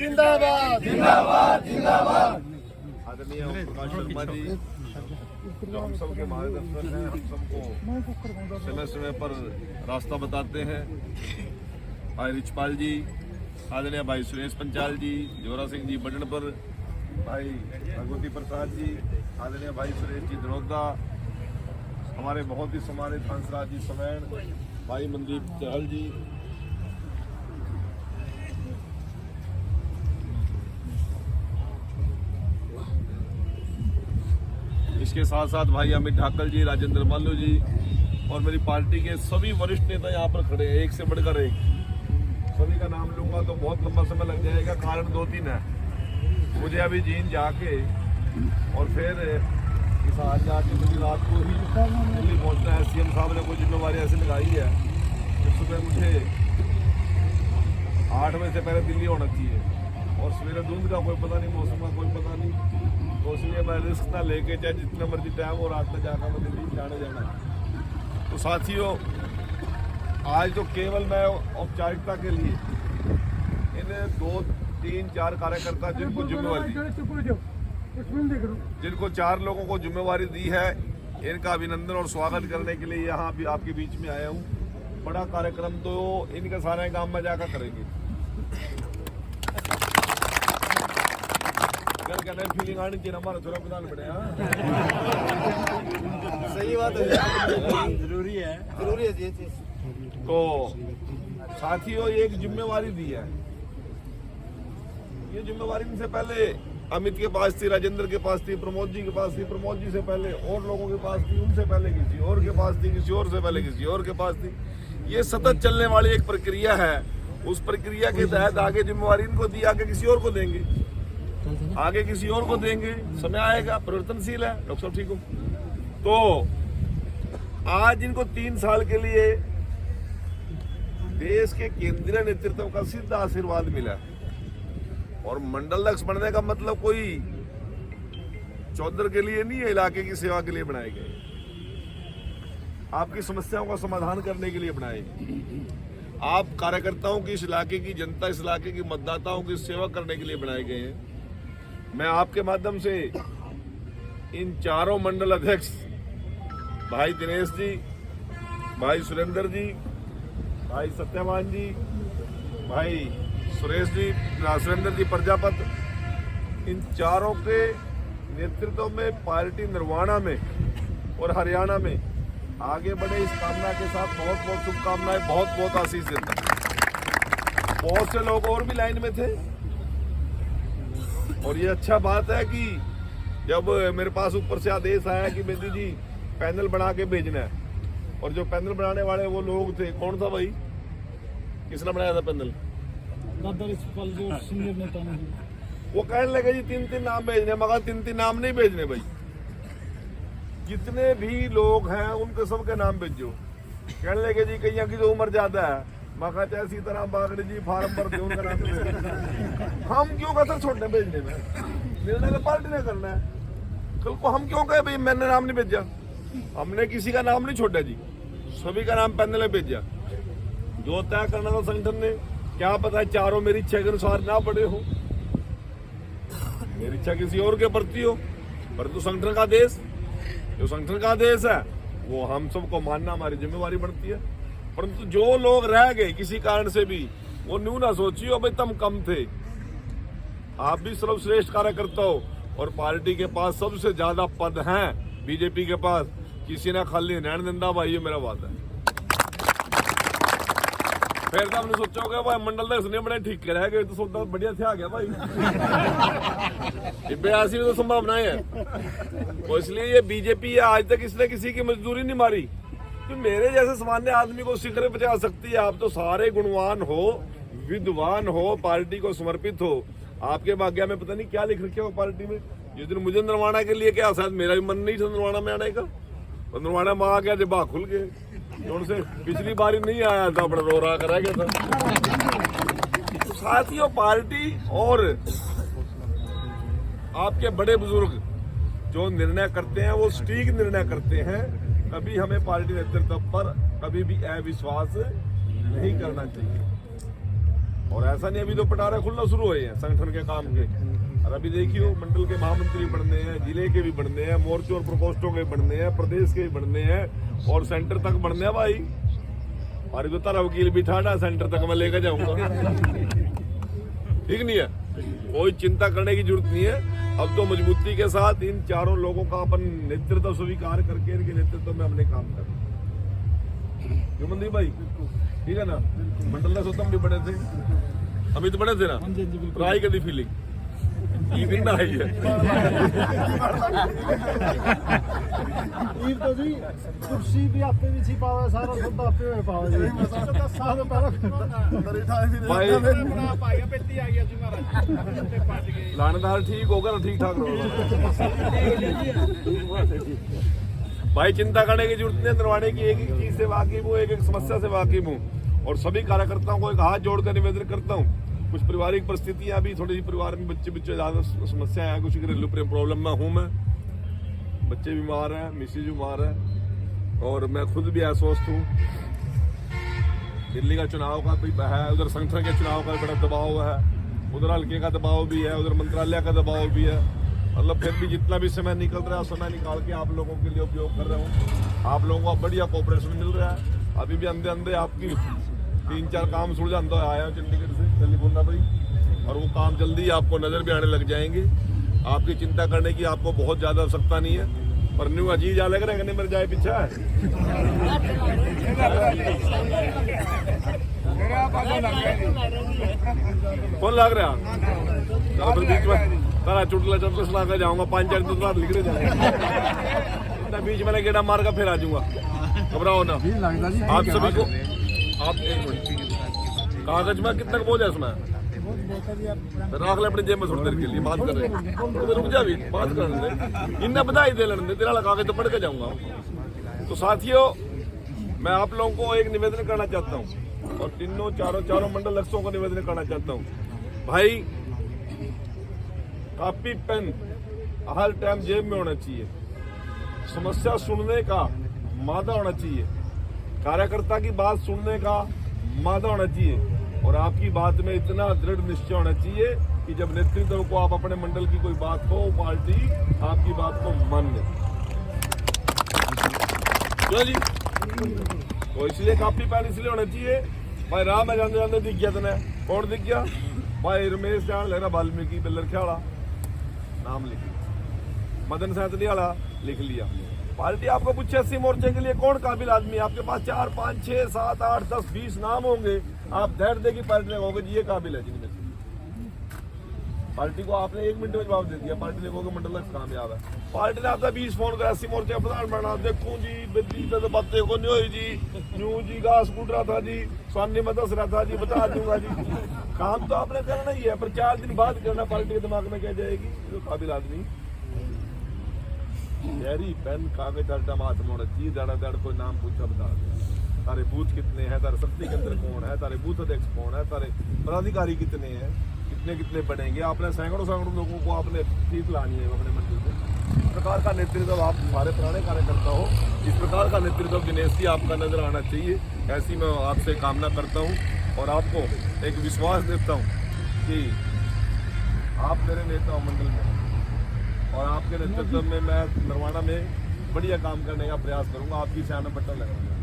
जिंदाबाद जिंदाबाद जिंदाबाद। आदरणीय प्रकाश शर्मा जी जो हम सबके मार्गदर्शक हैं, हम सबको समय समय पर रास्ता बताते हैं। भाई रिचपाल जी, आदरणीय भाई सुरेश पंचाल जी, जोरा सिंह जी बटनपुर, भाई भगवती प्रसाद जी, आदरणीय भाई सुरेश जी धनौदा, हमारे बहुत ही सम्मानित हंसराज जी समैन, भाई मनदीप चहल जी, इसके साथ साथ भाई अमित ठाकल जी, राजेंद्र मालू जी और मेरी पार्टी के सभी वरिष्ठ नेता यहाँ पर खड़े हैं, एक से बढ़कर एक। सभी का नाम लूंगा तो बहुत लंबा समय लग जाएगा, कारण 2-3 है। मुझे अभी जींद जाके और फिर इस आज जाके मुझे रात को ही दिल्ली पहुँचना है। सीएम साहब ने कोई जिम्मेवारी ऐसी लगाई है कि सुबह मुझे 8 बजे से पहले दिल्ली होना चाहिए और सवेरे धुंध का कोई पता नहीं, मौसम का कोई पता नहीं, तो इसलिए मैं रिस्क ना लेके चाहे जितना मर्जी टाइम हो रात में जाकर मैं दिल्ली जाना। तो साथियों, आज तो केवल मैं औपचारिकता के लिए इन्हें 2, 3, 4 कार्यकर्ता जिनको 4 लोगों को जिम्मेवारी दी है, इनका अभिनंदन और स्वागत करने के लिए यहाँ भी आपके बीच में आया हूँ। बड़ा कार्यक्रम तो इनके सारे गांव में जाकर करेंगे। फीलिंग आनी चाहिए, हमारा छोरा प्रधान बने। सही बात है, जरूरी है ये चीज। तो साथियों, एक जिम्मेवारी दी है। ये जिम्मेवारी इनसे पहले अमित के पास थी, राजेंद्र के पास थी, प्रमोद जी के पास थी, प्रमोद जी से पहले और लोगों के पास थी, उनसे पहले किसी और के पास थी, किसी और से पहले किसी और के पास थी। ये सतत चलने वाली एक प्रक्रिया है। उस प्रक्रिया के तहत आगे जिम्मेवारी इनको दी, आगे किसी और को देंगे, आगे किसी और को देंगे। समय आएगा, परिवर्तनशील है। डॉक्टर साहब ठीक हो? तो आज इनको 3 साल के लिए देश के केंद्रीय नेतृत्व का सीधा आशीर्वाद मिला और मंडल अध्यक्ष बनने का मतलब कोई चौधर के लिए नहीं है, इलाके की सेवा के लिए बनाए गए, आपकी समस्याओं का समाधान करने के लिए बनाए गए, आप कार्यकर्ताओं की, इस इलाके की जनता, इस इलाके की मतदाताओं की सेवा करने के लिए बनाए गए हैं। मैं आपके माध्यम से इन 4 मंडल अध्यक्ष भाई दिनेश जी, भाई सुरेंद्र जी, भाई सत्यवान जी, भाई सुरेश जी, सुरेंद्र जी प्रजापत, इन 4 के नेतृत्व में पार्टी निर्वाणा में और हरियाणा में आगे बढ़े, इस कामना के साथ बहुत बहुत शुभकामनाएं, बहुत बहुत आशीष देता। बहुत से लोग और भी लाइन में थे और ये अच्छा बात है कि जब मेरे पास ऊपर से आदेश आया कि बेदी जी पैनल बना के भेजना है, और जो पैनल बनाने वाले वो लोग थे, कौन था भाई, किसने बनाया था पैनल? वो कहने लगे जी 3-3 नाम भेजने, मगर 3-3 नाम नहीं भेजने भाई, जितने भी लोग हैं उनके सबके नाम भेजो। कहने लगे जी कहीं की तो उम्र ज्यादा है, मगर चाहे सीताराम बागड़ी जी फार्म भर दे, उनका नाम हम क्यों कसर छोड़ने भेजने में, निर्णय तो पार्टी ने करना है। कल को हम क्यों कहे भाई मैंने नाम नहीं भेजा? हमने किसी का नाम नहीं छोड़ा जी, सभी का नाम पैनल में भेजा। जो तय करना था संगठन ने, क्या पता 4 मेरी इच्छा के अनुसार ना पड़े हो, मेरी इच्छा किसी और के प्रति हो, परंतु संगठन का आदेश, जो संगठन का आदेश है वो हम सबको मानना हमारी जिम्मेवारी बनती है। परंतु जो लोग रह गए किसी कारण से भी, वो न्यू ना सोचियो भाई तुम कम थे, आप भी सर्वश्रेष्ठ कार्यकर्ता हो और पार्टी के पास सबसे ज्यादा पद हैं बीजेपी के पास, किसी ने खाली नैन दंदा भाई, ये मेरा वादा है। फिर तो हमने सोचा होगा भाई मंडल अध्यक्ष ने बड़े ठीक रह गए तो सोचा बढ़िया से आ गया भाई। 82 में तो संभावनाएं है, तो इसलिए ये बीजेपी है, आज तक इसने किसी की मजदूरी नहीं मारी। तो मेरे जैसे सामान्य आदमी को शिखर पे पहुंचा सकती है। आप तो सारे गुणवान हो, विद्वान हो, पार्टी को समर्पित हो, आपके भाग्य में पता नहीं क्या लिख रखे हो पार्टी में। जिस दिन मुझे निर्वाणा के लिए क्या, शायद मेरा भी मन नहीं था निर्वाणा में आने का, तो निर्वाणा में आ गया जब बाग खुल गए, उनसे पिछली बार नहीं आया था, बड़ा रो रहा करा गया था। तो साथियों, पार्टी और आपके बड़े बुजुर्ग जो निर्णय करते हैं वो सटीक निर्णय करते हैं। कभी हमें पार्टी नेतृत्व पर कभी भी अविश्वास नहीं करना चाहिए। और ऐसा नहीं अभी तो पटारे खुलना शुरू हुए हैं संगठन के काम के। और अभी देखियो मंडल के महामंत्री बनने हैं, जिले के भी बनने हैं, मोर्चों और प्रकोष्ठों के बनने हैं, प्रदेश के भी बनने हैं और सेंटर तक बनने हैं भाई। और तो तारा वकील बिठाना सेंटर तक मैं लेकर जाऊंगा। ठीक नहीं है, कोई चिंता करने की जरूरत नहीं है। अब तो मजबूती के साथ इन चारों लोगों का अपन नेतृत्व स्वीकार करके इनके नेतृत्व में हमने काम करना। क्यों मनदीप भाई, ठीक है ना? मंडल का सोतम भी बने थे, अमित बने थे ना, राय कदी फीलिंग दिन ना आई है। तो जी कुर्सी भी आपे भी छी पावे, सारा सब आपे में पावे जी। सारा भाई लानेदार ठीक होगा ना, ठीक ठाक रहोगा भाई। चिंता करने की जरूरत नहीं, दरवाने की एक एक चीज से वाकिफ हूँ, एक एक समस्या से वाकिफ हूँ और सभी कार्यकर्ताओं को एक हाथ जोड़कर निवेदन करता हूँ। कुछ पारिवारिक परिस्थितियां भी, थोड़ी सी परिवार में बच्चे ज्यादा समस्याएं हैं, कुछ घरेलू प्रॉब्लम में हूँ मैं, बच्चे बीमार हैं, मिसेज बीमार है और मैं खुद भी अस्वस्थ हूँ। दिल्ली का चुनाव का भी है, उधर संगठन के चुनाव का बड़ा दबाव है, उधर हल्के का दबाव भी है, उधर मंत्रालय का दबाव भी है। मतलब फिर भी जितना भी समय निकल रहा है, समय निकाल के आप लोगों के लिए उपयोग कर रहा हूँ। आप लोगों को बढ़िया कोऑपरेशन मिल रहा है। अभी भी अंधे अंधे आपकी 3-4 काम सुलझा आया हूँ चंडीगढ़ से, चंडीगढ़ भाई, और वो काम जल्दी आपको नजर भी आने लग जाएंगे। आपकी चिंता करने की आपको बहुत ज्यादा आवश्यकता नहीं है। पर न्यू अजीज आ लग रहा है, मेरे जाए पीछा है कौन लग रहा? फिर बीच में तारा चुटला चुटला सुना कर जाऊंगा, 5-4 दिन बाद लिख रहे जाएंगे, बीच में गेड़ा मार कर फिर आ जाऊंगा। घबराओ ना आप सभी को। आप एक मिनट, कागज में कितना बोझ है इसमें? रख ले अपने जेब में थोड़ी देर के लिए, बात कर रहे हैं। रुक जा भी, बात कर रहे हैं, इन्हें बधाई दे लेने, तेरा कागज तो पढ़ के जाऊंगा। तो साथियों, मैं आप लोगों को एक निवेदन करना चाहता हूँ और चारों मंडल अध्यक्षों को निवेदन करना चाहता हूँ। भाई कॉपी पेन हर टाइम जेब में होना चाहिए, समस्या सुनने का मादा होना चाहिए, कार्यकर्ता की बात सुनने का मादा होना चाहिए और आपकी बात में इतना दृढ़ निश्चय होना चाहिए कि जब नेतृत्व को आप अपने मंडल की कोई बात हो, पार्टी आपकी बात को मान ले। क्यों जी? तो इसलिए कॉपी पेन इसलिए होना चाहिए। भाई राम में जाते जाते दिख गया तेने, कौन दिख गया? भाई रमेश जान लेना, वाल्मीकि बिल्लर ख्याला नाम लिख, मदन सैतनी वाला लिख लिया। पार्टी आपको पूछे 80 मोर्चे के लिए कौन काबिल आदमी है, आपके पास 4, 5, 6, 7, 8, 10, 20 नाम होंगे। आप धैर्य देगी पार्टी लगोगे जी ये काबिल है जिनमें से। पार्टी को आपने 1 मिनट में जवाब दे दिया, पार्टी लगोगे मंडल लक्ष्य कामयाब है। पार्टी ने आपका 20 फोन कर 80 मोर्चे प्रधान बना, देखूं जी बिल्ली तो बातें को नहीं हुई जी, न्यू जी घास कूट रहा था जी, स्वानी में दस रहा था जी, बता दूंगा जी। काम तो आपने करना ही है, पर 4 दिन बाद करना। पार्टी के दिमाग में क्या जाएगी जो काबिल आदमी? डायरी पेन कागज हर टाइम हाथ में होना चाहिए। दाड़ा कोई नाम पूछा बता दे, तारे बूथ कितने हैं, तारे शक्ति केंद्र कौन है, तारे बूथ अध्यक्ष कौन है, तारे पदाधिकारी कितने हैं, कितने बनेंगे। आपने सैकड़ों लोगों को आपने सीट लानी है अपने मंडल से। इस प्रकार का नेतृत्व, आप सारे पुराने कार्यकर्ता हो, इस प्रकार का नेतृत्व दिनेश जी आपका नजर आना चाहिए। ऐसी मैं आपसे कामना करता हूँ और आपको एक विश्वास देता हूँ कि आप मेरे नेता हो मंडल में और आपके नेतृत्व में मैं नरवाना में बढ़िया काम करने का प्रयास करूंगा। आपकी छाया में बटन लगाऊंगा।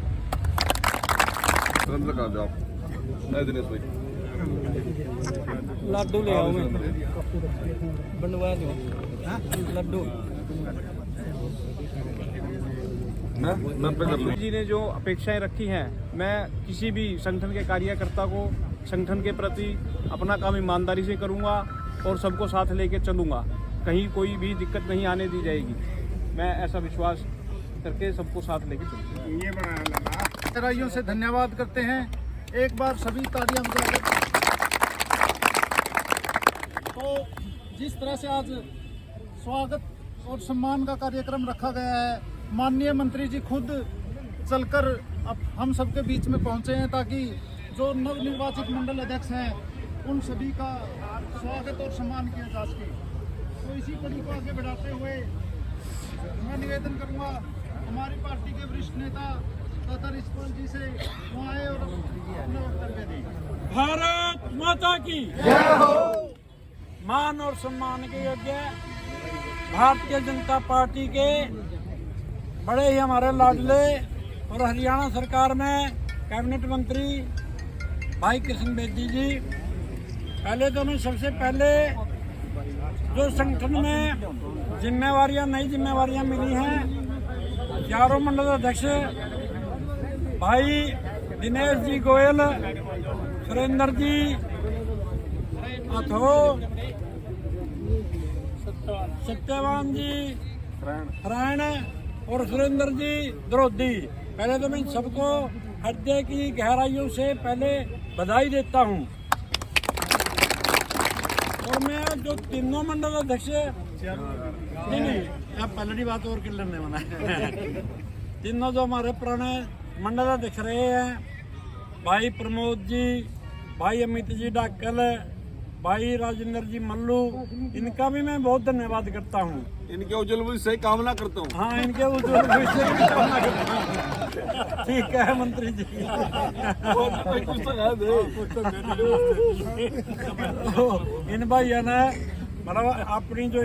दिनेश भाई लड्डू ले आओ, बनवा दो लड्डू। जी ने जो अपेक्षाएं रखी हैं, मैं किसी भी संगठन के कार्यकर्ता को संगठन के प्रति अपना काम ईमानदारी से करूंगा और सबको साथ लेके चलूंगा। कहीं कोई भी दिक्कत नहीं आने दी जाएगी। मैं ऐसा विश्वास करके सबको साथ लेके चलूंगा। तरह से धन्यवाद करते हैं। एक बार सभी तालियां बजाकर। तो जिस तरह से आज स्वागत और सम्मान का कार्यक्रम रखा गया है, माननीय मंत्री जी खुद चलकर अब हम सबके बीच में पहुंचे हैं ताकि जो नवनिर्वाचित मंडल अध्यक्ष हैं उन सभी का स्वागत और सम्मान किया जा सके। तो इसी कड़ी को आगे बढ़ाते हुए मैं निवेदन करूंगा हमारी पार्टी के वरिष्ठ नेता तथा रिस्पॉन्स जी से वहाँ आए और अपना वक्तव्य दें। भारत माता की मान और सम्मान के योग्य भारतीय जनता पार्टी के बड़े ही हमारे लाडले और हरियाणा सरकार में कैबिनेट मंत्री भाई कृष्ण बेदी जी, पहले तो मैं सबसे पहले जो संगठन में जिम्मेवारियां नई जिम्मेवारियां मिली हैं, चारों मंडल अध्यक्ष भाई दिनेश जी गोयल, सुरेंद्र जी अथो, सत्यवान जी हरण और सुरेंद्र जी द्रोदी, पहले तो मैं सबको हृदय की गहराइयों से पहले बधाई देता हूं। और मैं जो तीनों मंडल अध्यक्ष नहीं आप पहले बात और कर लेने वाला तीनों जो हमारे पुराने मंडल अध्यक्ष रहे हैं, भाई प्रमोद जी, भाई अमित जी डाकल, भाई राजेंद्र जी मल्लू, इनका भी मैं बहुत धन्यवाद करता हूँ। इनके उज्जवल भविष्य की कामना करता हूँ। हाँ, इनके उज्जवल भविष्य की कामना करता हूँ। ठीक है मंत्री जी। इन भाइयों ने मतलब अपनी जो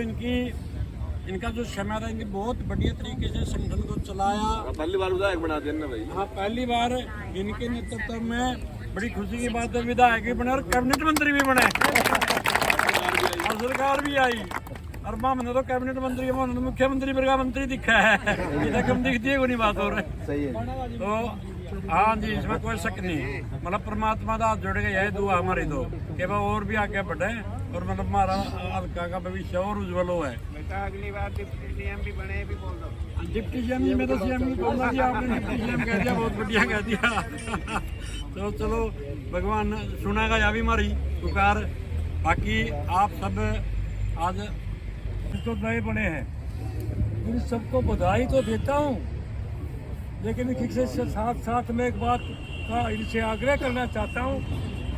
इनका जो समय था, इनकी बहुत बढ़िया तरीके से संगठन को चलाया। पहली बार विधायक बना देना भाई। हाँ, पहली बार इनके नेतृत्व में बड़ी खुशी की बात है, विधायक भी बने और कैबिनेट मंत्री भी बने और सरकार भी आई। और मां मैंने तो कैबिनेट मंत्री उन्होंने मुख्यमंत्री वर्गा मंत्री दिखा है, इधर कम दिखती है, कोई नहीं बात हो रही है। तो हाँ जी, इसमें कोई शक नहीं, मतलब परमात्मा का हाथ जोड़ के यही दुआ हमारी तो कि वह और भी आगे बढ़े और मतलब हमारा हल्का का भविष्य और उज्जवल हो है। अगली बार डिप्टी सीएम भी बने भी बोल दो। डिप्टी सीएम जी, मैं तो सीएम ही बोलना जी, आपने डिप्टी सीएम कह दिया, बहुत बढ़िया कह दिया। तो चलो भगवान सुनेगा या भी हमारी पुकार। बाकी आप सब आज तो नए बने हैं, इन सबको बधाई तो देता हूँ, लेकिन इसके साथ साथ में एक बात का इनसे आग्रह करना चाहता हूँ,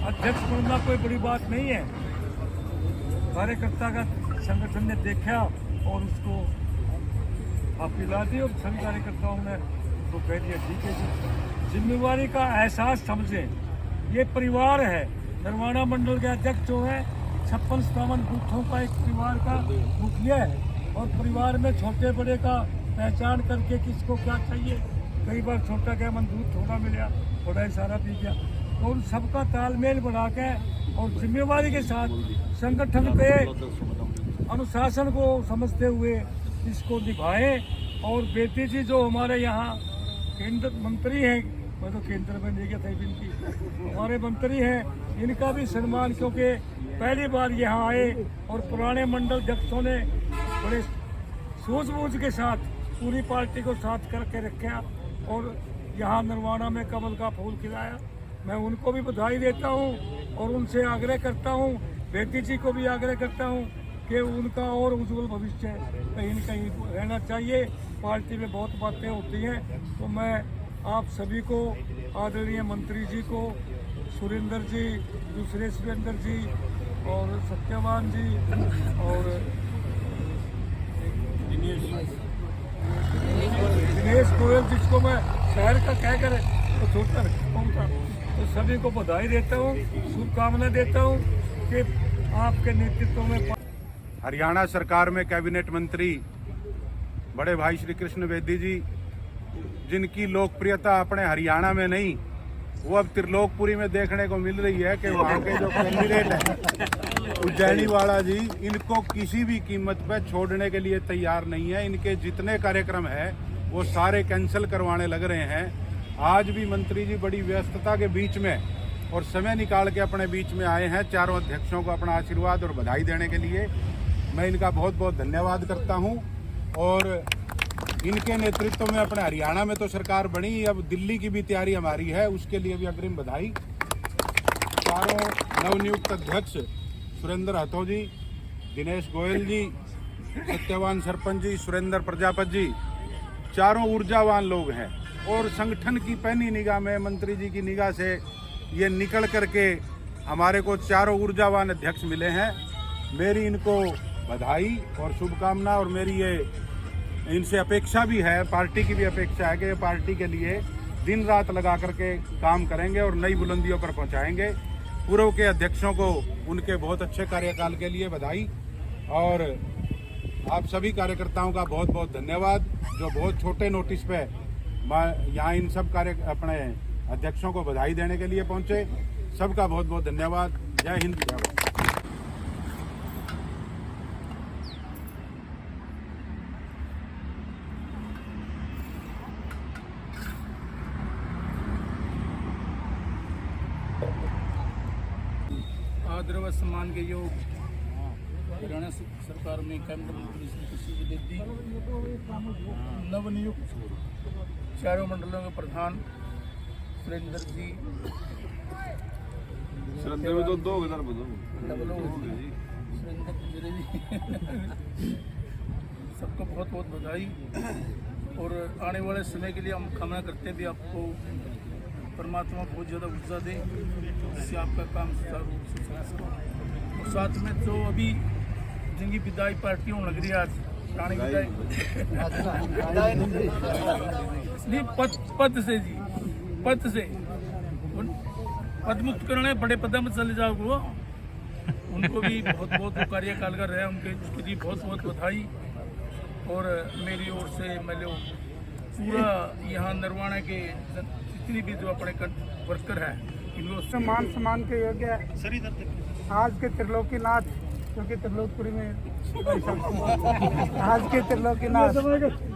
अध्यक्ष बनना कोई बड़ी बात नहीं है। कार्यकर्ता का संगठन ने देखा और उसको आप पिला दी और सभी कार्यकर्ताओं ने तो कह दिया ठीक है जी। जिम्मेवारी का एहसास समझें, ये परिवार है। नरवाना मंडल के अध्यक्ष जो है 56-57 बूथों का एक परिवार का मुखिया है और परिवार में छोटे बड़े का पहचान करके किसको क्या चाहिए, कई बार छोटा क्या मन दूध थोड़ा मिला, बड़ा ही सारा पी गया, तो उन सबका तालमेल बना के और जिम्मेवारी के साथ संगठन के अनुशासन को समझते हुए इसको निभाएं। और बेटी जी जो हमारे यहाँ केंद्र मंत्री हैं, मैं तो केंद्र में नहीं गया था, इनकी हमारे मंत्री हैं, इनका भी सम्मान, क्योंकि पहली बार यहाँ आए और पुराने मंडल अध्यक्षों ने बड़े सूझबूझ के साथ पूरी पार्टी को साथ करके रखा और यहाँ नरवाना में कमल का फूल खिलाया। मैं उनको भी बधाई देता हूँ और उनसे आग्रह करता हूँ, बेटी जी को भी आग्रह करता हूँ कि उनका और उज्जवल भविष्य कहीं न कहीं रहना चाहिए। पार्टी में बहुत बातें होती हैं, तो मैं आप सभी को, आदरणीय मंत्री जी को, सुरेंद्र जी, दूसरे सुरेंद्र जी और सत्यवान जी और दिनेश गोयल, जिसको मैं शहर का कहकर तो छोटा रखता हूँ, तो सभी को बधाई देता हूँ, शुभकामना देता हूँ कि आपके नेतृत्व में हरियाणा सरकार में कैबिनेट मंत्री बड़े भाई श्री कृष्ण बेदी जी, जिनकी लोकप्रियता अपने हरियाणा में नहीं, वो अब त्रिलोकपुरी में देखने को मिल रही है कि वहाँ के जो कैंडिडेट हैं उज्जैनी वाला जी, इनको किसी भी कीमत पर छोड़ने के लिए तैयार नहीं है। इनके जितने कार्यक्रम है वो सारे कैंसिल करवाने लग रहे हैं। आज भी मंत्री जी बड़ी व्यस्तता के बीच में और समय निकाल के अपने बीच में आए हैं चारों अध्यक्षों को अपना आशीर्वाद और बधाई देने के लिए। मैं इनका बहुत बहुत धन्यवाद करता हूं और इनके नेतृत्व में अपने हरियाणा में तो सरकार बनी, अब दिल्ली की भी तैयारी हमारी है, उसके लिए भी अग्रिम बधाई। चारों नवनियुक्त अध्यक्ष सुरेंद्र हथो जी, दिनेश गोयल जी, सत्यवान सरपंच जी, सुरेंद्र प्रजापति जी, चारों ऊर्जावान लोग हैं और संगठन की पैनी निगाह में, मंत्री जी की निगाह से ये निकल करके हमारे को चारों ऊर्जावान अध्यक्ष मिले हैं। मेरी इनको बधाई और शुभकामना, और मेरी ये इनसे अपेक्षा भी है, पार्टी की भी अपेक्षा है कि ये पार्टी के लिए दिन रात लगा करके काम करेंगे और नई बुलंदियों पर पहुंचाएंगे। पूर्व के अध्यक्षों को उनके बहुत अच्छे कार्यकाल के लिए बधाई और आप सभी कार्यकर्ताओं का बहुत बहुत धन्यवाद जो बहुत छोटे नोटिस पे यहाँ इन सब अपने अध्यक्षों को बधाई देने के लिए पहुंचे। सबका बहुत बहुत धन्यवाद। जय हिंद, जय भारत। आदर व सम्मान के योग हरियाणा सरकार में कैबिनेट मंत्री श्री कृष्ण द्विवेदी, नवनियुक्त चारों मंडलों के प्रधान सुरेंद्र जी, सुरेंद्र में तो 2 इधर बोलो, सुरेंद्र जी सबको बहुत बहुत बधाई और आने वाले समय के लिए हम कामना करते हैं भी आपको परमात्मा बहुत ज़्यादा ऊर्जा दे जिससे आपका काम सुचारू रूप से चला सके। और साथ में जो अभी जिनकी विदाई पार्टियों लग रही है आज पुरानी विदाई नहीं पद से जी, पद से पद मुक्त करने बड़े पद में चले जाओगे उनको भी बहुत बहुत कार्यकाल कर रहे हैं, उनके लिए बहुत बहुत बधाई। और मेरी ओर से मैं लोग पूरा यहाँ नरवाना के जितनी भी जो अपने वर्कर है इनको मान सम्मान के योग्य आज के त्रिलोकीनाथ, क्योंकि त्रिलोकपुरी में आज के त्रिलोकीनाथ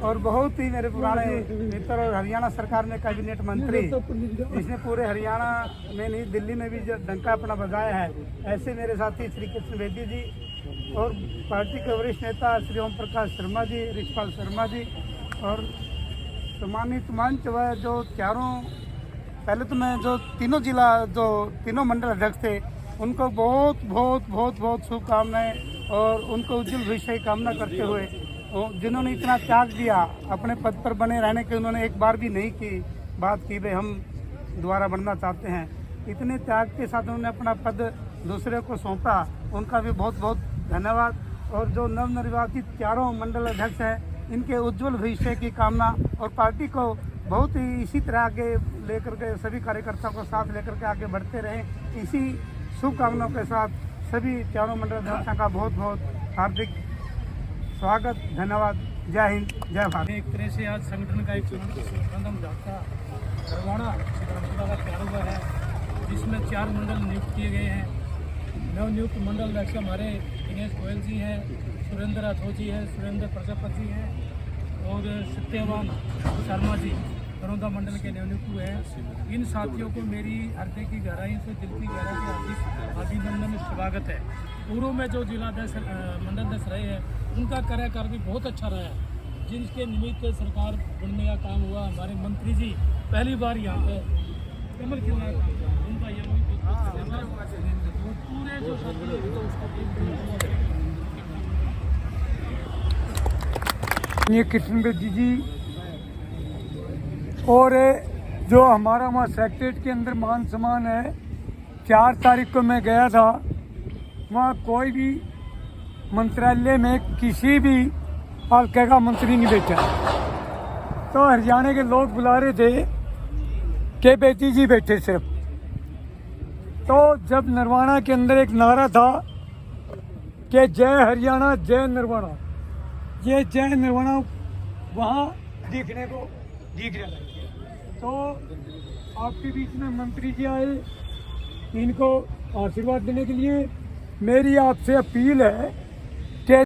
और बहुत ही मेरे पुराने मित्र और हरियाणा सरकार में कैबिनेट मंत्री जिसने पूरे हरियाणा में नहीं दिल्ली में भी जो डंका अपना बजाया है, ऐसे मेरे साथी श्री कृष्ण द्विवेदी जी और पार्टी के वरिष्ठ नेता श्री ओम प्रकाश शर्मा जी, रिछपाल शर्मा जी और सम्मानित मंच व जो चारों, पहले तो मैं जो तीनों मंडल अध्यक्ष थे उनको बहुत बहुत बहुत बहुत शुभकामनाएं और उनको उज्जवल भविष्य की कामना करते हुए जिन्होंने इतना त्याग दिया अपने पद पर बने रहने के, उन्होंने एक बार भी नहीं की बात की भाई हम दोबारा बनना चाहते हैं। इतने त्याग के साथ उन्होंने अपना पद दूसरे को सौंपा, उनका भी बहुत बहुत धन्यवाद। और जो नवनिर्वाचित चारों मंडल अध्यक्ष हैं इनके उज्जवल भविष्य की कामना और पार्टी को बहुत ही इसी तरह आगे लेकर के सभी कार्यकर्ताओं को साथ लेकर के आगे बढ़ते रहें, इसी शुभकामनाओं के साथ सभी चारों मंडल अध्यक्षों का बहुत बहुत हार्दिक स्वागत, धन्यवाद। जय हिंद, जय भारत। एक तरह से आज संगठन का एक कदम ढाका नरवाना का तैयार हुआ है जिसमें 4 मंडल नियुक्त किए गए हैं। नवनियुक्त मंडल अध्यक्ष हमारे दिनेश गोयल जी हैं, सुरेंद्र राठौर जी हैं, सुरेंद्र प्रजापति जी हैं और सत्यवान शर्मा जी बरौदा मंडल के नवनियुक्त हुए हैं। इन साथियों को मेरी हृदय की गहराई से, दिल की गहराई से अभिनंदन स्वागत है। पूर्व में जो जिलाध्यक्ष मंडल अध्यक्ष रहे हैं उनका कार्यकाल भी बहुत अच्छा रहा है, जिनके निमित्त सरकार बनने का काम हुआ। हमारे मंत्री जी पहली बार यहाँ पे कमल खिलना उनका पूरे जो ये कृष्ण बेदी जी और जो हमारा वहाँ सेक्रेटरीट के अंदर मान सम्मान है, 4 तारीख को मैं गया था, वहाँ कोई भी मंत्रालय में किसी भी हल्के का मंत्री नहीं बैठा। तो हरियाणा के लोग बुला रहे थे कि बेदी जी बैठे सिर्फ। तो जब नरवाना के अंदर एक नारा था कि जय हरियाणा जय नरवाना, ये जय नरवाना वहाँ दिख रहा है। तो आपके बीच में मंत्री जी आए, इनको आशीर्वाद देने के लिए मेरी आपसे अपील है